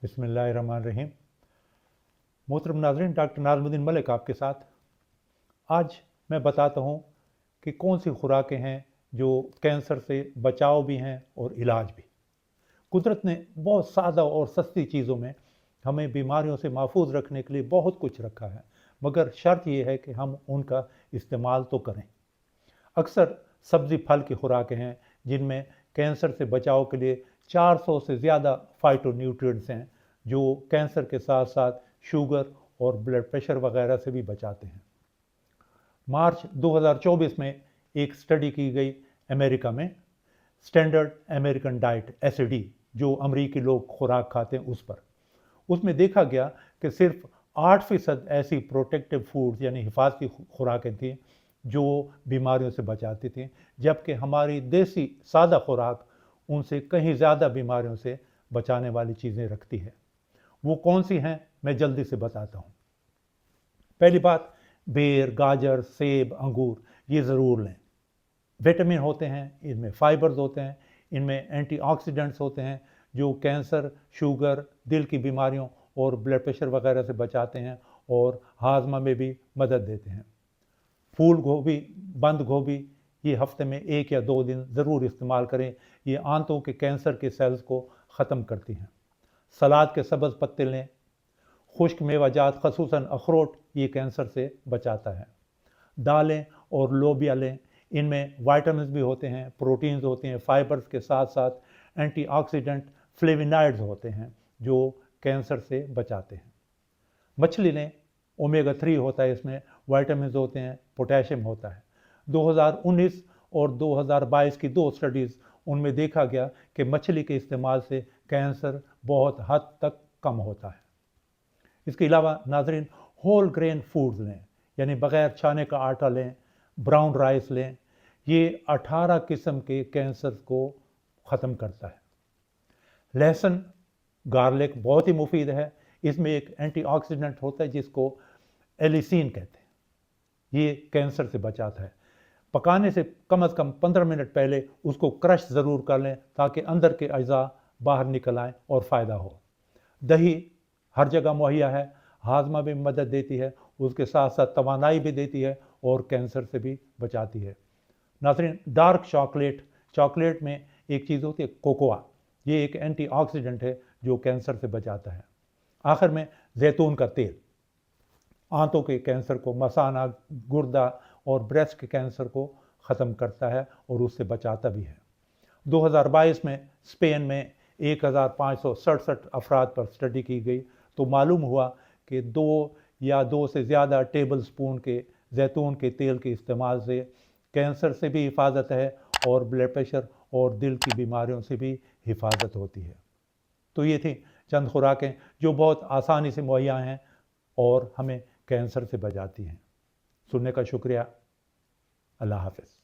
बिस्मिल्लाहिर्रहमानिर्रहीम। मोहतरम नाज़रीन, डॉक्टर नाज़मुद्दीन मलिक आपके साथ। आज मैं बताता हूँ कि कौन सी खुराकें हैं जो कैंसर से बचाव भी हैं और इलाज भी। कुदरत ने बहुत सादा और सस्ती चीज़ों में हमें बीमारियों से महफूज रखने के लिए बहुत कुछ रखा है, मगर शर्त यह है कि हम उनका इस्तेमाल तो करें। अक्सर सब्ज़ी फल की खुराकें हैं जिनमें कैंसर से बचाव के लिए 400 से ज़्यादा फाइटोन्यूट्रिएंट्स हैं जो कैंसर के साथ साथ शुगर और ब्लड प्रेशर वगैरह से भी बचाते हैं। मार्च 2024 में एक स्टडी की गई अमेरिका में, स्टैंडर्ड अमेरिकन डाइट (एसएडी) जो अमरीकी लोग खुराक खाते हैं उस पर। उसमें देखा गया कि सिर्फ 8% ऐसी प्रोटेक्टिव फूड्स यानी हिफाजती खुराकें थी जो बीमारियों से बचाती थी, जबकि हमारी देसी सादा खुराक उनसे कहीं ज़्यादा बीमारियों से बचाने वाली चीज़ें रखती है। वो कौन सी हैं, मैं जल्दी से बताता हूँ। पहली बात, बेर, गाजर, सेब, अंगूर ये ज़रूर लें। विटामिन होते हैं, इनमें फाइबर्स होते हैं, इनमें एंटीऑक्सीडेंट्स होते हैं जो कैंसर, शुगर, दिल की बीमारियों और ब्लड प्रेशर वगैरह से बचाते हैं और हाजमा में भी मदद देते हैं। फूल गोभी, बंद गोभी ये हफ्ते में 1 या 2 दिन ज़रूर इस्तेमाल करें। ये आंतों के कैंसर के सेल्स को ख़त्म करती हैं। सलाद के सब्ज़ पत्ते लें। खुश्क मेवाजात खसूसन अखरोट ये कैंसर से बचाता है। दालें और लोबिया लें, इनमें विटामिन्स भी होते हैं, प्रोटीन्स होते हैं, फाइबर्स के साथ साथ एंटीऑक्सीडेंट फ्लेविनाइड्स होते हैं जो कैंसर से बचाते हैं। मछली लें, ओमेगा 3 होता है, इसमें विटामिन्स होते हैं, पोटेशियम होता है। 2019 और 2022 की 2 स्टडीज़, उनमें देखा गया कि मछली के इस्तेमाल से कैंसर बहुत हद तक कम होता है। इसके अलावा नाज़रीन, होल ग्रेन फूड्स लें, यानी बग़ैर छाने का आटा लें, ब्राउन राइस लें। ये 18 किस्म के कैंसर को ख़त्म करता है। लहसुन, गार्लिक बहुत ही मुफीद है। इसमें एक एंटीऑक्सीडेंट होता है जिसको एलिसिन कहते हैं। ये कैंसर से बचाता है। पकाने से कम 15 मिनट पहले उसको क्रश ज़रूर कर लें ताकि अंदर के अज़ा बाहर निकल आएँ और फ़ायदा हो। दही हर जगह मुहैया है, हाजमा में मदद देती है, उसके साथ साथ तवानाई भी देती है और कैंसर से भी बचाती है। नाज़रीन, डार्क चॉकलेट में एक चीज़ होती है कोकोआ, ये एक एंटीऑक्सीडेंट है जो कैंसर से बचाता है। आखिर में जैतून का तेल आंतों के कैंसर को, मसाना, गुर्दा और ब्रेस्ट के कैंसर को ख़त्म करता है और उससे बचाता भी है। 2022 में स्पेन में 1567 अफराद पर स्टडी की गई तो मालूम हुआ कि 2 से ज़्यादा टेबल स्पून के जैतून के तेल के इस्तेमाल से कैंसर से भी हिफाजत है और ब्लड प्रेशर और दिल की बीमारियों से भी हिफाजत होती है। तो ये थी चंद खुराकें जो बहुत आसानी से मुहैया हैं और हमें कैंसर से बचाती हैं। सुनने का शुक्रिया। अल्लाह हाफ़िज़।